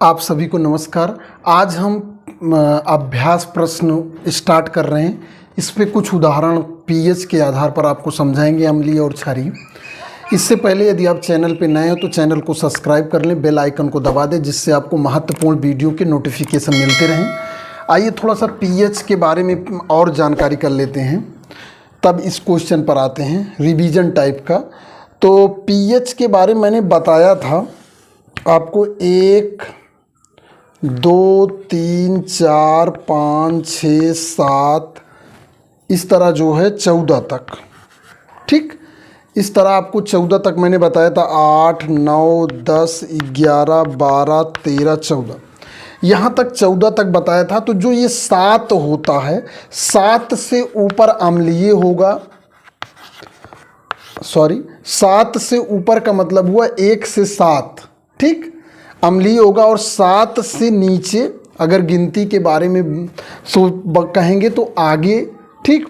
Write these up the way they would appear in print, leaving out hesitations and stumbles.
आप सभी को नमस्कार। आज हम अभ्यास प्रश्न स्टार्ट कर रहे हैं। इस पे कुछ उदाहरण पीएच के आधार पर आपको समझाएंगे, अम्लीय और क्षारीय। इससे पहले यदि आप चैनल पे नए हो तो चैनल को सब्सक्राइब कर लें, बेल आइकन को दबा दें, जिससे आपको महत्वपूर्ण वीडियो के नोटिफिकेशन मिलते रहें। आइए थोड़ा सा पीएच के बारे में और जानकारी कर लेते हैं, तब इस क्वेश्चन पर आते हैं रिवीजन टाइप का। तो पीएच के बारे में मैंने बताया था आपको 1 2 3 4 5 6 7 इस तरह जो है 14 तक। ठीक, इस तरह आपको 14 तक मैंने बताया था। 8 9 10 11 12 13 14, यहाँ तक 14 तक बताया था। तो जो ये 7 होता है, 7 से ऊपर अम्लीय होगा। 7 से ऊपर का मतलब हुआ 1 से 7, ठीक, अम्लीय होगा। और 7 से नीचे अगर गिनती के बारे में कहेंगे तो आगे, ठीक,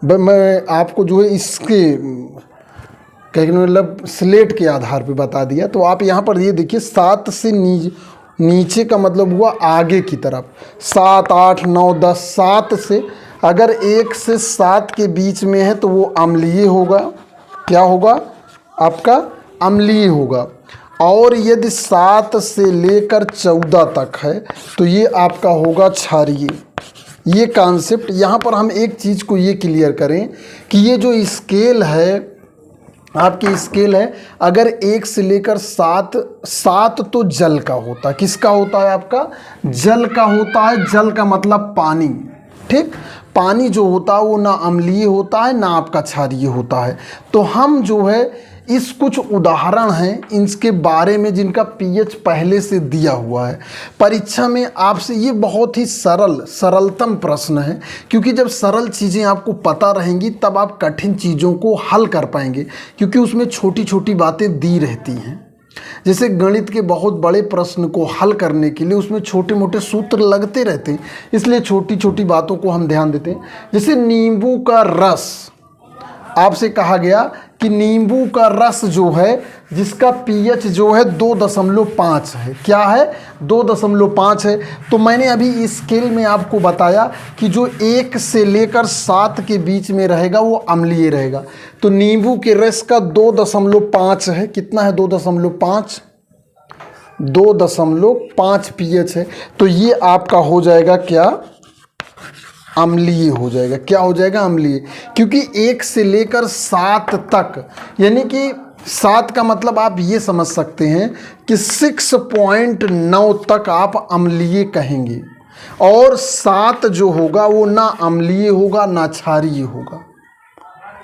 मैं आपको जो है इसके कहने मतलब स्लेट के आधार पे बता दिया। तो आप यहाँ पर ये देखिए, 7 से नीचे का मतलब हुआ आगे की तरफ। 7 8 9 10, 7 से अगर 1 से 7 के बीच में है तो वो अम्लीय होगा। क्या होगा? आपका अम्लीय होगा। और यदि 7 से लेकर 14 तक है तो ये आपका होगा क्षारीय। ये कॉन्सेप्ट यहाँ पर हम एक चीज़ को ये क्लियर करें कि ये जो स्केल है, आपकी स्केल है, अगर 1 से लेकर 7 तो जल का होता है। किसका होता है? आपका जल का होता है। जल का मतलब पानी, ठीक। पानी जो होता है वो ना अम्लीय होता है ना आपका क्षारीय होता है। तो हम जो है इस कुछ उदाहरण हैं इनके बारे में जिनका पीएच पहले से दिया हुआ है। परीक्षा में आपसे ये बहुत ही सरलतम प्रश्न है, क्योंकि जब सरल चीज़ें आपको पता रहेंगी तब आप कठिन चीज़ों को हल कर पाएंगे, क्योंकि उसमें छोटी छोटी बातें दी रहती हैं। जैसे गणित के बहुत बड़े प्रश्न को हल करने के लिए उसमें छोटे मोटे सूत्र लगते रहते हैं, इसलिए छोटी छोटी बातों को हम ध्यान देते हैं। जैसे नींबू का रस, आपसे कहा गया कि नींबू का रस जो है जिसका पीएच जो है 2.5 है। क्या है? 2.5 है। तो मैंने अभी इस स्केल में आपको बताया कि जो 1 से लेकर 7 के बीच में रहेगा वो अम्लीय रहेगा। तो नींबू के रस का 2.5 है। कितना है? 2.5। 2.5 पीएच है। तो ये आपका हो जाएगा क्या? अम्लीय हो जाएगा। क्या हो जाएगा? अम्लीय। क्योंकि 1 से लेकर 7 तक, यानी कि 7 का मतलब आप ये समझ सकते हैं कि 6.9 तक आप अम्लीय कहेंगे। और 7 जो होगा वो ना अम्लीय होगा ना क्षारीय होगा,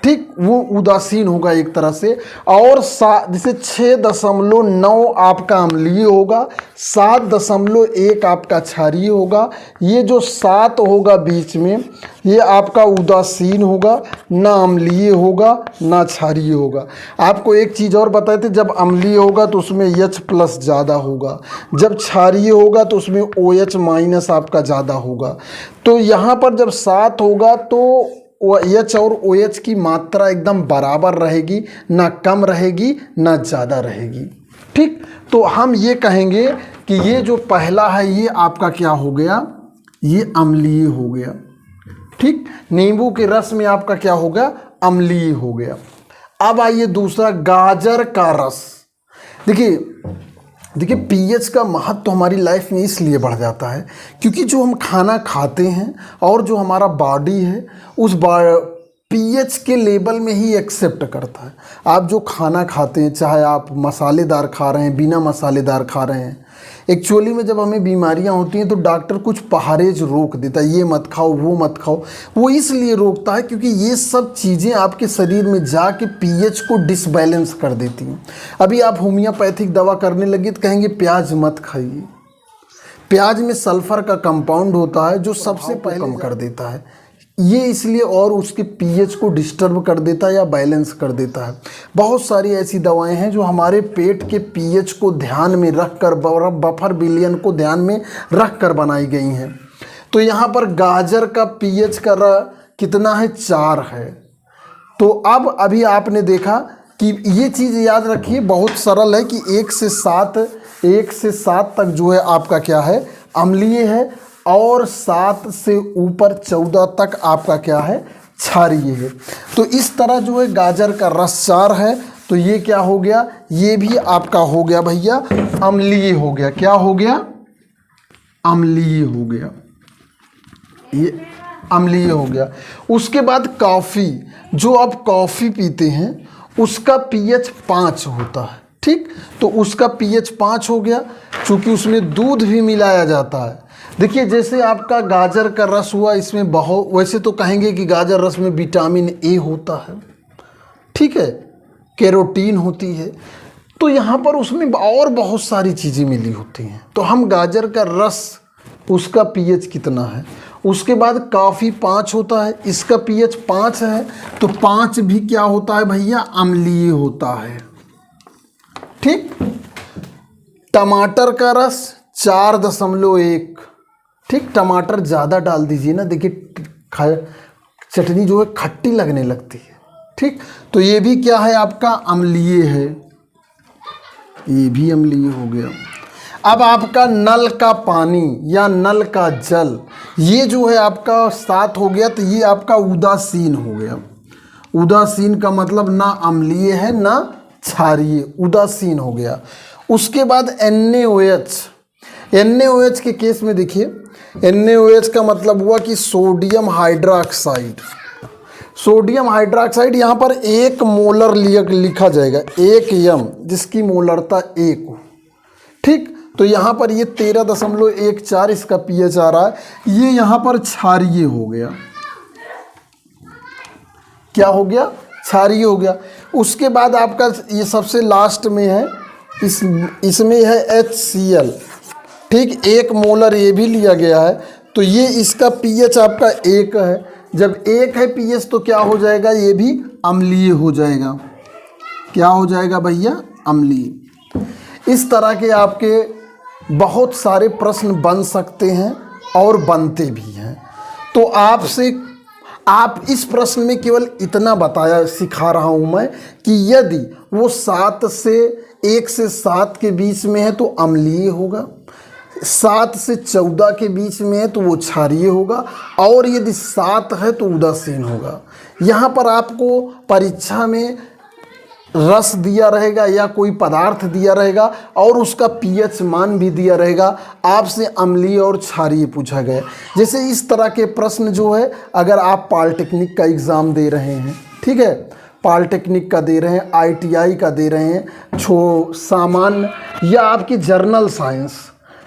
ठीक, वो उदासीन होगा एक तरह से। और जैसे 6.9 आपका अम्लीय होगा, 7.1 आपका क्षारीय होगा। ये जो 7 होगा बीच में, ये आपका उदासीन होगा, ना अम्लीय होगा ना क्षारीय होगा। आपको एक चीज़ और बताए थे, जब अम्लीय होगा तो उसमें H+ ज़्यादा होगा, जब क्षारीय होगा तो उसमें OH- आपका ज़्यादा होगा। तो यहाँ पर जब 7 होगा तो H और OH की मात्रा एकदम बराबर रहेगी, ना कम रहेगी ना ज़्यादा रहेगी, ठीक। तो हम ये कहेंगे कि ये जो पहला है ये आपका क्या हो गया? ये अम्लीय हो गया, ठीक। नींबू के रस में आपका क्या हो गया? अम्लीय हो गया। अब आइए दूसरा, गाजर का रस। देखिए पीएच का महत्व हमारी लाइफ में इसलिए बढ़ जाता है क्योंकि जो हम खाना खाते हैं और जो हमारा बॉडी है उस पीएच के लेवल में ही एक्सेप्ट करता है। आप जो खाना खाते हैं, चाहे आप मसालेदार खा रहे हैं, बिना मसालेदार खा रहे हैं, एक्चुअली में जब हमें बीमारियां होती हैं तो डॉक्टर कुछ परहेज रोक देता है, ये मत खाओ वो मत खाओ। वो इसलिए रोकता है क्योंकि ये सब चीज़ें आपके शरीर में जाके पीएच को डिसबैलेंस कर देती हैं। अभी आप होम्योपैथिक दवा करने लगे तो कहेंगे प्याज मत खाइए। प्याज में सल्फर का कंपाउंड होता है जो सबसे पहले कम कर देता है, ये इसलिए, और उसके पीएच को डिस्टर्ब कर देता है या बैलेंस कर देता है। बहुत सारी ऐसी दवाएं हैं जो हमारे पेट के पीएच को ध्यान में रख कर, बफर विलयन को ध्यान में रख कर बनाई गई हैं। तो यहाँ पर गाजर का पीएच का कितना है? 4 है। तो अब अभी आपने देखा कि ये चीज़ याद रखिए, बहुत सरल है कि 1 से 7 1 से 7 तक जो है आपका क्या है, अम्लीय है, और 7 से ऊपर 14 तक आपका क्या है, क्षारीय है। तो इस तरह जो है गाजर का रस 4 है, तो ये क्या हो गया, ये भी आपका हो गया भैया अम्लीय हो गया। क्या हो गया, अम्लीय हो गया, ये अम्लीय हो गया। उसके बाद कॉफ़ी, जो आप कॉफ़ी पीते हैं उसका pH 5 होता है, ठीक, तो उसका pH 5 हो गया, क्योंकि उसमें दूध भी मिलाया जाता है। देखिए जैसे आपका गाजर का रस हुआ, इसमें बहुत, वैसे तो कहेंगे कि गाजर रस में विटामिन ए होता है, ठीक है, कैरोटीन होती है, तो यहाँ पर उसमें और बहुत सारी चीज़ें मिली होती हैं। तो हम गाजर का रस, उसका pH कितना है। उसके बाद कॉफ़ी 5 होता है, इसका pH 5 है, तो 5 भी क्या होता है भैया, अम्लीय होता है, ठीक। टमाटर का रस 4.1, ठीक, टमाटर ज़्यादा डाल दीजिए ना, देखिए चटनी जो है खट्टी लगने लगती है, ठीक, तो ये भी क्या है आपका, अम्लीय है, ये भी अम्लीय हो गया। अब आपका नल का पानी या नल का जल, ये जो है आपका 7 हो गया, तो ये आपका उदासीन हो गया। उदासीन का मतलब ना अम्लीय है ना क्षारीय, उदासीन हो गया। उसके बाद NaOH, NaOH के केस में देखिए, NaOH का मतलब हुआ कि सोडियम हाइड्रोक्साइड। सोडियम हाइड्रोक्साइड यहाँ पर 1 मोलर लिखा जाएगा, 1 m, जिसकी मोलरता 1 हो, ठीक, तो यहाँ पर ये 13.14 इसका pH आ रहा है, ये यहाँ पर क्षारीय हो गया। क्या हो गया, क्षारीय हो गया। उसके बाद आपका ये सबसे लास्ट में है, इसमें है HCl, ठीक, 1 मोलर ये भी लिया गया है, तो ये इसका pH आपका 1 है। जब 1 है pH तो क्या हो जाएगा, ये भी अम्लीय हो जाएगा। क्या हो जाएगा भैया, अम्लीय। इस तरह के आपके बहुत सारे प्रश्न बन सकते हैं और बनते भी हैं। तो आपसे, आप इस प्रश्न में केवल इतना सिखा रहा हूँ मैं कि यदि वो 1 से 7 के बीच में है तो अम्लीय होगा, 7 से 14 के बीच में है तो वो क्षारीय होगा, और यदि 7 है तो उदासीन होगा। यहाँ पर आपको परीक्षा में रस दिया रहेगा या कोई पदार्थ दिया रहेगा और उसका pH मान भी दिया रहेगा, आपसे अम्लीय और क्षारीय पूछा गया। जैसे इस तरह के प्रश्न जो है, अगर आप पॉलिटेक्निक का एग्ज़ाम दे रहे हैं, ठीक है, पॉलिटेक्निक का दे रहे हैं, ITI का दे रहे हैं, सामान्य या आपकी जर्नल साइंस,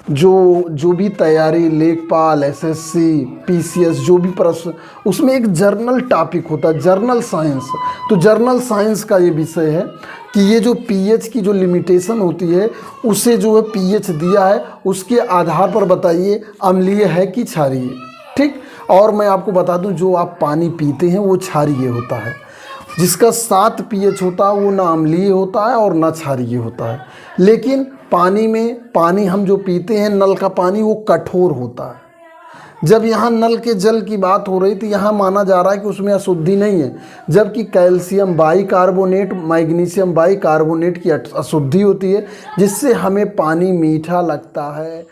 जो भी तैयारी, लेखपाल, SSC, PCS, जो भी प्रश्न, उसमें एक जर्नल टॉपिक होता है, जर्नल साइंस। तो जर्नल साइंस का ये विषय है कि ये जो pH की जो लिमिटेशन होती है, उसे जो है pH दिया है, उसके आधार पर बताइए अम्लीय है कि क्षारीय, ठीक। और मैं आपको बता दूं, जो आप पानी पीते हैं वो क्षारीय होता है, जिसका 7 pH होता है वो ना अम्लीय होता है और ना क्षारीय होता है। लेकिन पानी हम जो पीते हैं, नल का पानी, वो कठोर होता है। जब यहाँ नल के जल की बात हो रही थी, यहाँ माना जा रहा है कि उसमें अशुद्धि नहीं है, जबकि कैल्शियम बाइकार्बोनेट, मैग्नीशियम बाइकार्बोनेट की अशुद्धि होती है, जिससे हमें पानी मीठा लगता है।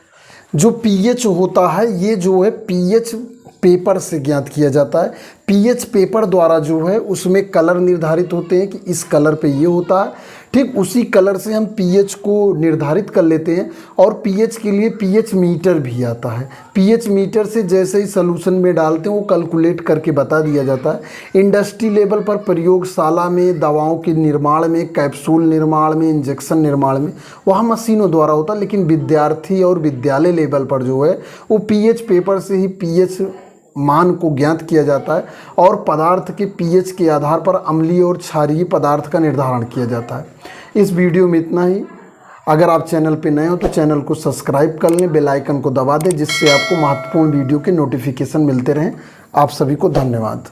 जो pH होता है, ये जो है pH पेपर से ज्ञात किया जाता है। pH पेपर द्वारा जो है उसमें कलर निर्धारित होते हैं कि इस कलर पे ये होता है, ठीक, उसी कलर से हम pH को निर्धारित कर लेते हैं। और pH के लिए pH मीटर भी आता है। pH मीटर से जैसे ही सॉल्यूशन में डालते हैं वो कैलकुलेट करके बता दिया जाता है। इंडस्ट्री लेवल पर, प्रयोगशाला में, दवाओं के निर्माण में, कैप्सूल निर्माण में, इंजेक्शन निर्माण में, वहाँ मशीनों द्वारा होता है। लेकिन विद्यार्थी और विद्यालय लेवल पर जो है वो pH पेपर से ही pH मान को ज्ञात किया जाता है और पदार्थ के pH के आधार पर अम्लीय और क्षारीय पदार्थ का निर्धारण किया जाता है। इस वीडियो में इतना ही। अगर आप चैनल पे नए हो तो चैनल को सब्सक्राइब कर लें, बेल आइकन को दबा दें, जिससे आपको महत्वपूर्ण वीडियो के नोटिफिकेशन मिलते रहें। आप सभी को धन्यवाद।